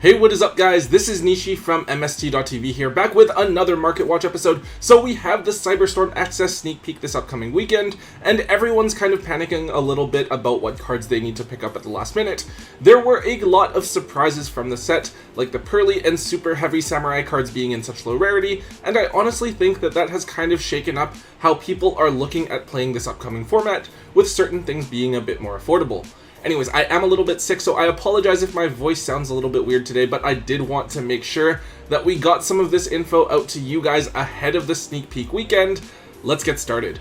Hey, what is up guys? This is Nishi from MST.TV here, back with another Market Watch episode. So we have the Cyberstorm Access sneak peek this upcoming weekend, and everyone's kind of panicking a little bit about what cards they need to pick up at the last minute. There were a lot of surprises from the set, like the Pearly and Super Heavy Samurai cards being in such low rarity, and I honestly think that has kind of shaken up how people are looking at playing this upcoming format, with certain things being a bit more affordable. Anyways, I am a little bit sick, so I apologize if my voice sounds a little bit weird today, but I did want to make sure that we got some of this info out to you guys ahead of the sneak peek weekend. Let's get started.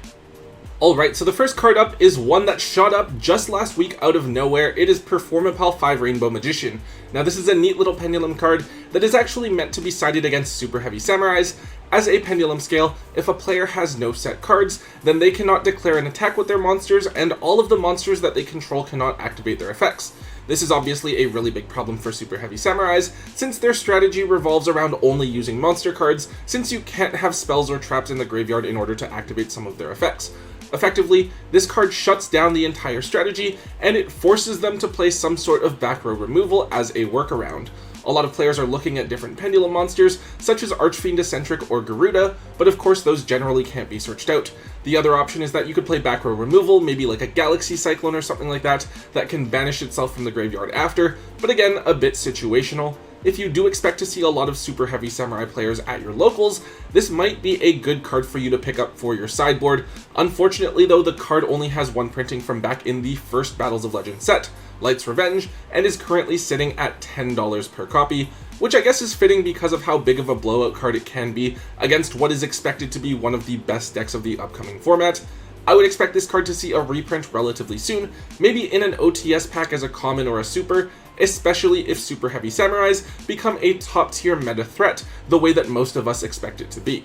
Alright, so the first card up is one that shot up just last week out of nowhere. It is Performapal 5 Rainbow Magician. Now this is a neat little pendulum card that is actually meant to be sided against Super Heavy Samurais. As a pendulum scale, if a player has no set cards, then they cannot declare an attack with their monsters, and all of the monsters that they control cannot activate their effects. This is obviously a really big problem for Super Heavy Samurais, since their strategy revolves around only using monster cards, since you can't have spells or traps in the graveyard in order to activate some of their effects. Effectively, this card shuts down the entire strategy, and it forces them to play some sort of back row removal as a workaround. A lot of players are looking at different pendulum monsters, such as Archfiend Eccentric or Garuda, but of course those generally can't be searched out. The other option is that you could play back row removal, maybe like a Galaxy Cyclone or something like that can banish itself from the graveyard after, but again, a bit situational. If you do expect to see a lot of Super Heavy Samurai players at your locals, this might be a good card for you to pick up for your sideboard. Unfortunately though, the card only has one printing from back in the first Battles of Legend set, Light's Revenge, and is currently sitting at $10 per copy, which I guess is fitting because of how big of a blowout card it can be against what is expected to be one of the best decks of the upcoming format. I would expect this card to see a reprint relatively soon, maybe in an OTS pack as a common or a super, especially if Super Heavy Samurais become a top tier meta threat the way that most of us expect it to be.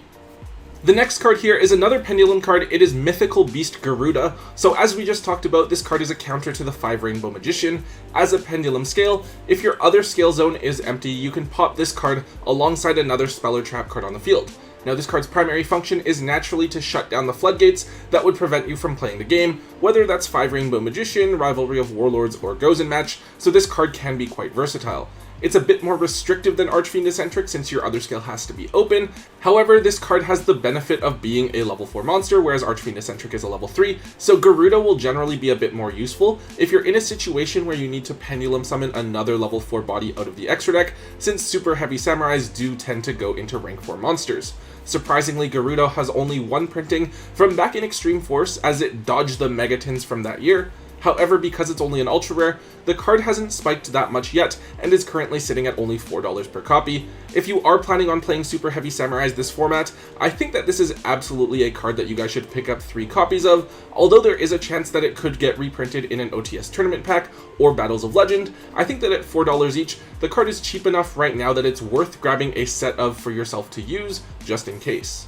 The next card here is another pendulum card. It is Mythical Beast Garuda. So as we just talked about, this card is a counter to the 5 Rainbow Magician. As a pendulum scale, if your other scale zone is empty, you can pop this card alongside another spell or trap card on the field. Now this card's primary function is naturally to shut down the floodgates that would prevent you from playing the game, whether that's 5 Rainbow Magician, Rivalry of Warlords, or Gozen Match, so this card can be quite versatile. It's a bit more restrictive than Archfiend Eccentric since your other scale has to be open. However, this card has the benefit of being a level 4 monster, whereas Archfiend Eccentric is a level 3, so Garuda will generally be a bit more useful if you're in a situation where you need to pendulum summon another level 4 body out of the extra deck, since Super Heavy Samurais do tend to go into rank 4 monsters. Surprisingly, Garuda has only one printing from back in Extreme Force as it dodged the Megatons from that year. However, because it's only an ultra rare, the card hasn't spiked that much yet and is currently sitting at only $4 per copy. If you are planning on playing Super Heavy Samurais this format, I think that this is absolutely a card that you guys should pick up 3 copies of, although there is a chance that it could get reprinted in an OTS tournament pack or Battles of Legend. I think that at $4 each, the card is cheap enough right now that it's worth grabbing a set of for yourself to use, just in case.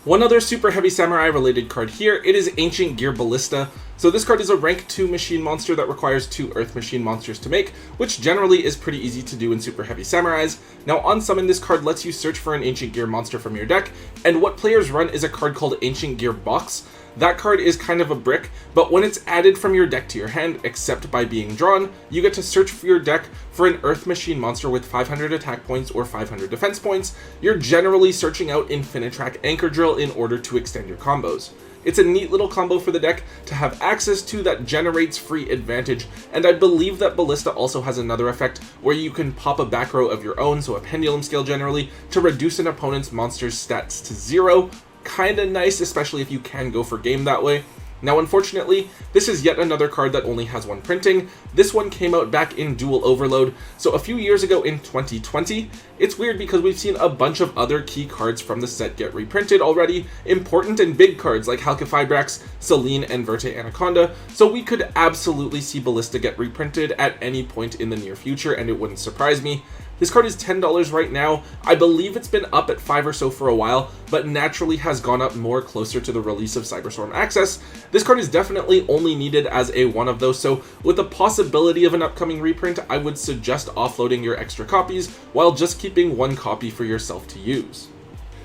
One other Super Heavy Samurai related card here, it is Ancient Gear Ballista. So this card is a rank 2 machine monster that requires 2 Earth Machine monsters to make, which generally is pretty easy to do in Super Heavy Samurais. Now on summon, this card lets you search for an Ancient Gear monster from your deck, and what players run is a card called Ancient Gear Box. That card is kind of a brick, but when it's added from your deck to your hand, except by being drawn, you get to search for your deck for an Earth Machine monster with 500 attack points or 500 defense points. You're generally searching out Infinitrack Anchor Drill in order to extend your combos. It's a neat little combo for the deck to have access to that generates free advantage, and I believe that Ballista also has another effect where you can pop a back row of your own, so a pendulum scale generally, to reduce an opponent's monster's stats to 0. Kinda nice, especially if you can go for game that way. Now unfortunately, this is yet another card that only has one printing. This one came out back in Dual Overload, so a few years ago in 2020. It's weird because we've seen a bunch of other key cards from the set get reprinted already, important and big cards like Halqifibrax, Selene, and Verte Anaconda, so we could absolutely see Ballista get reprinted at any point in the near future, and it wouldn't surprise me. This card is $10 right now. I believe it's been up at 5 or so for a while, but naturally has gone up more closer to the release of Cyberstorm Access. This card is definitely only needed as a one of those, so with the possibility of an upcoming reprint, I would suggest offloading your extra copies while just keeping one copy for yourself to use.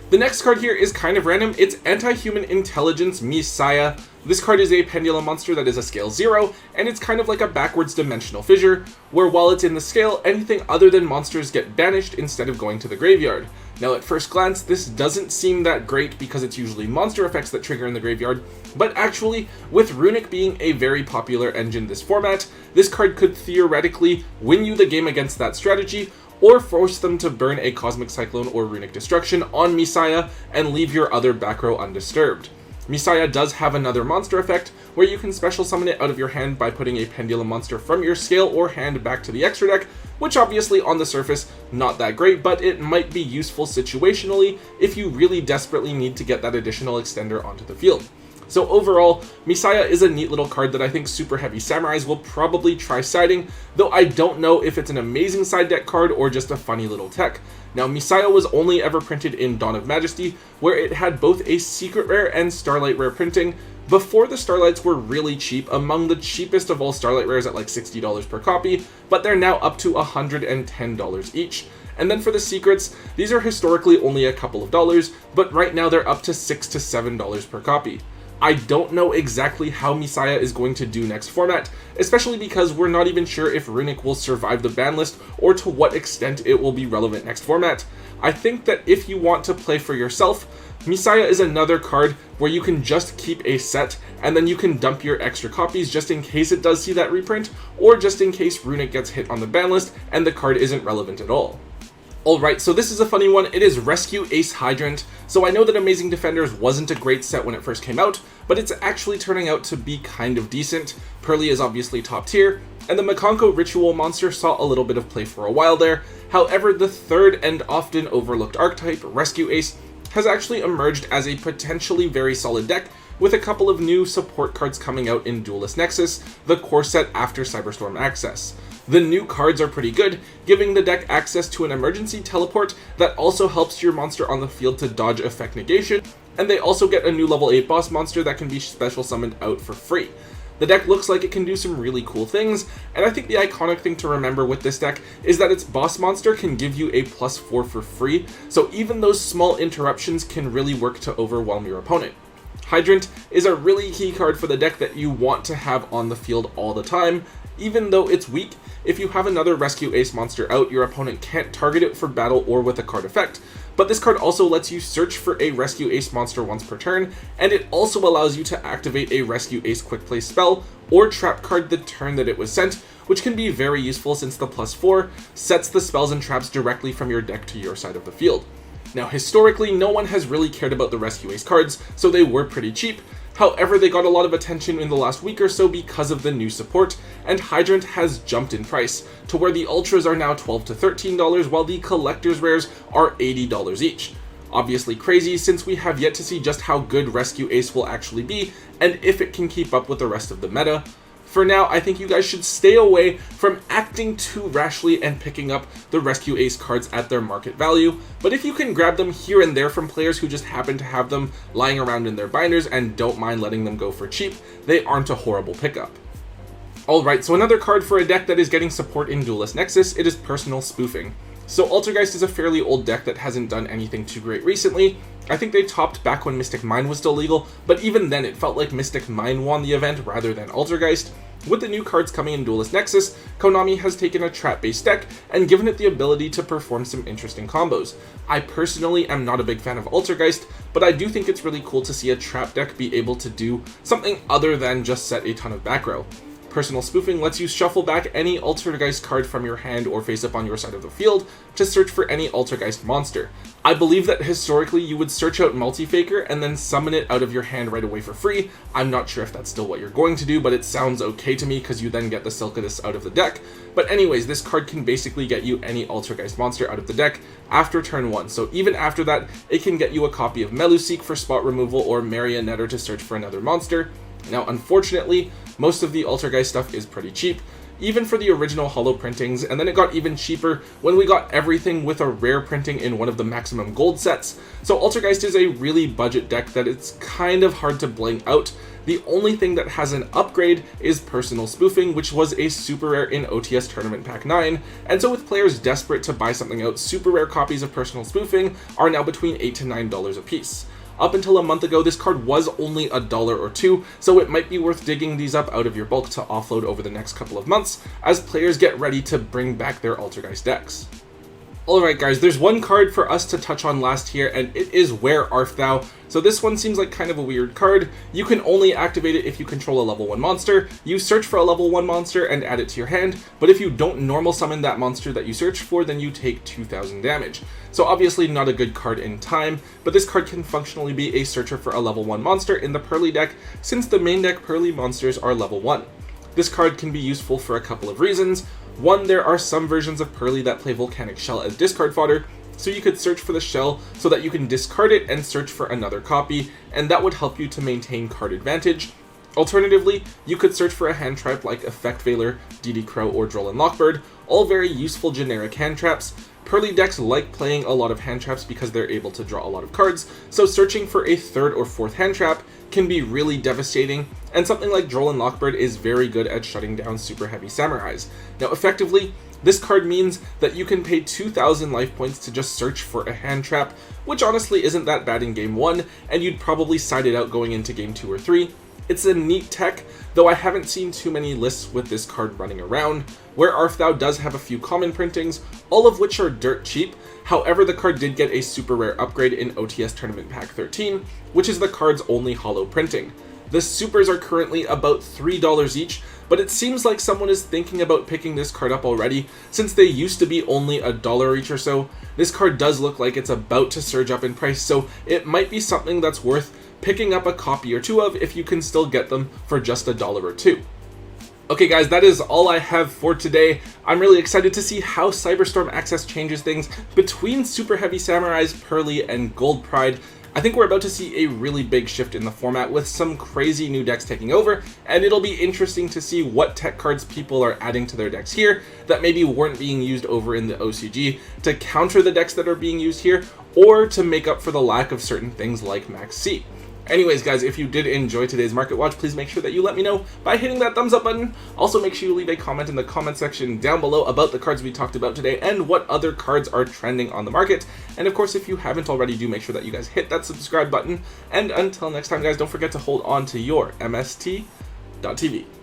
The next card here is kind of random. It's Anti-Human Intelligence Misaya. This card is a Pendulum monster that is a scale 0, and it's kind of like a backwards dimensional fissure, where while it's in the scale, anything other than monsters get banished instead of going to the graveyard. Now at first glance, this doesn't seem that great because it's usually monster effects that trigger in the graveyard, but actually, with Runic being a very popular engine this format, this card could theoretically win you the game against that strategy, or force them to burn a Cosmic Cyclone or Runic Destruction on Misaya and leave your other back row undisturbed. Misaya does have another monster effect, where you can special summon it out of your hand by putting a Pendulum monster from your scale or hand back to the extra deck, which obviously on the surface, not that great, but it might be useful situationally if you really desperately need to get that additional extender onto the field. So overall, Misaya is a neat little card that I think super heavy samurais will probably try siding, though I don't know if it's an amazing side deck card or just a funny little tech. Now, Misaya was only ever printed in Dawn of Majesty, where it had both a secret rare and Starlight rare printing, before the Starlights were really cheap, among the cheapest of all Starlight rares at like $60 per copy, but they're now up to $110 each. And then for the secrets, these are historically only a couple of dollars, but right now they're up to $6 to $7 per copy. I don't know exactly how Misaya is going to do next format, especially because we're not even sure if Runic will survive the ban list or to what extent it will be relevant next format. I think that if you want to play for yourself, Misaya is another card where you can just keep a set and then you can dump your extra copies just in case it does see that reprint, or just in case Runic gets hit on the ban list and the card isn't relevant at all. Alright, so this is a funny one. It is Rescue Ace Hydrant. So I know that Amazing Defenders wasn't a great set when it first came out, but it's actually turning out to be kind of decent. Pearly is obviously top tier, and the Makonko Ritual monster saw a little bit of play for a while there. However, the third and often overlooked archetype, Rescue Ace, has actually emerged as a potentially very solid deck, with a couple of new support cards coming out in Duelist Nexus, the core set after Cyberstorm Access. The new cards are pretty good, giving the deck access to an emergency teleport that also helps your monster on the field to dodge effect negation, and they also get a new level 8 boss monster that can be special summoned out for free. The deck looks like it can do some really cool things, and I think the iconic thing to remember with this deck is that its boss monster can give you a +4 for free, so even those small interruptions can really work to overwhelm your opponent. Hydrant is a really key card for the deck that you want to have on the field all the time. Even though it's weak, if you have another Rescue Ace monster out, your opponent can't target it for battle or with a card effect. But this card also lets you search for a Rescue Ace monster once per turn, and it also allows you to activate a Rescue Ace quick play spell or trap card the turn that it was sent, which can be very useful since the +4 sets the spells and traps directly from your deck to your side of the field. Now historically, no one has really cared about the Rescue Ace cards, so they were pretty cheap. However, they got a lot of attention in the last week or so because of the new support, and Hydrant has jumped in price, to where the Ultras are now $12 to $13, while the Collector's Rares are $80 each. Obviously crazy, since we have yet to see just how good Rescue Ace will actually be, and if it can keep up with the rest of the meta. For now, I think you guys should stay away from acting too rashly and picking up the Rescue Ace cards at their market value, but if you can grab them here and there from players who just happen to have them lying around in their binders and don't mind letting them go for cheap, they aren't a horrible pickup. Alright, so another card for a deck that is getting support in Duelist Nexus, it is Personal Spoofing. So Altergeist is a fairly old deck that hasn't done anything too great recently. I think they topped back when Mystic Mine was still legal, but even then it felt like Mystic Mine won the event rather than Altergeist. With the new cards coming in Duelist Nexus, Konami has taken a trap-based deck and given it the ability to perform some interesting combos. I personally am not a big fan of Altergeist, but I do think it's really cool to see a trap deck be able to do something other than just set a ton of back row. Personal Spoofing lets you shuffle back any Altergeist card from your hand or face up on your side of the field to search for any Altergeist monster. I believe that historically you would search out Multifaker and then summon it out of your hand right away for free. I'm not sure if that's still what you're going to do, but it sounds okay to me because you then get the Silkidus out of the deck. But anyways, this card can basically get you any Altergeist monster out of the deck after turn 1, so even after that, it can get you a copy of Meluseek for spot removal or Marionetter to search for another monster. Now unfortunately, most of the Altergeist stuff is pretty cheap, even for the original holo printings, and then it got even cheaper when we got everything with a rare printing in one of the maximum gold sets. So Altergeist is a really budget deck that it's kind of hard to bling out. The only thing that has an upgrade is Personal Spoofing, which was a super rare in OTS Tournament Pack 9, and so with players desperate to buy something out, super rare copies of Personal Spoofing are now between $8 to $9 a piece. Up until a month ago, this card was only $1 or $2, so it might be worth digging these up out of your bulk to offload over the next couple of months as players get ready to bring back their Altergeist decks. Alright guys, there's one card for us to touch on last here, and it is Where Art Thou? So this one seems like kind of a weird card. You can only activate it if you control a level 1 monster. You search for a level 1 monster and add it to your hand, but if you don't normal summon that monster that you search for, then you take 2000 damage. So obviously not a good card in time, but this card can functionally be a searcher for a level 1 monster in the Pearly deck, since the main deck Pearly monsters are level 1. This card can be useful for a couple of reasons. One, there are some versions of Pearly that play Volcanic Shell as discard fodder, so you could search for the shell so that you can discard it and search for another copy, and that would help you to maintain card advantage. Alternatively, you could search for a hand trap like Effect Veiler, DD Crow, or Droll Lockbird, all very useful generic hand traps. Pearly decks like playing a lot of hand traps because they're able to draw a lot of cards, so searching for a 3rd or 4th hand trap can be really devastating, and something like Droll Lockbird is very good at shutting down super heavy samurais. Now effectively, this card means that you can pay 2000 life points to just search for a hand trap, which honestly isn't that bad in game 1, and you'd probably side it out going into game 2 or 3. It's a neat tech, though I haven't seen too many lists with this card running around. Where Art Thou does have a few common printings, all of which are dirt cheap. However, the card did get a super rare upgrade in OTS Tournament Pack 13, which is the card's only holo printing. The supers are currently about $3 each, but it seems like someone is thinking about picking this card up already, since they used to be only $1 each or so. This card does look like it's about to surge up in price, so it might be something that's worth picking up a copy or two of if you can still get them for just $1 or $2. Okay guys, that is all I have for today. I'm really excited to see how Cyberstorm Access changes things between Super Heavy Samurais, Pearly, and Gold Pride. I think we're about to see a really big shift in the format with some crazy new decks taking over, and it'll be interesting to see what tech cards people are adding to their decks here that maybe weren't being used over in the OCG to counter the decks that are being used here, or to make up for the lack of certain things like Max C. Anyways guys, if you did enjoy today's Market Watch, please make sure that you let me know by hitting that thumbs up button. Also make sure you leave a comment in the comment section down below about the cards we talked about today and what other cards are trending on the market. And of course, if you haven't already, do make sure that you guys hit that subscribe button. And until next time guys, don't forget to hold on to your MST.TV.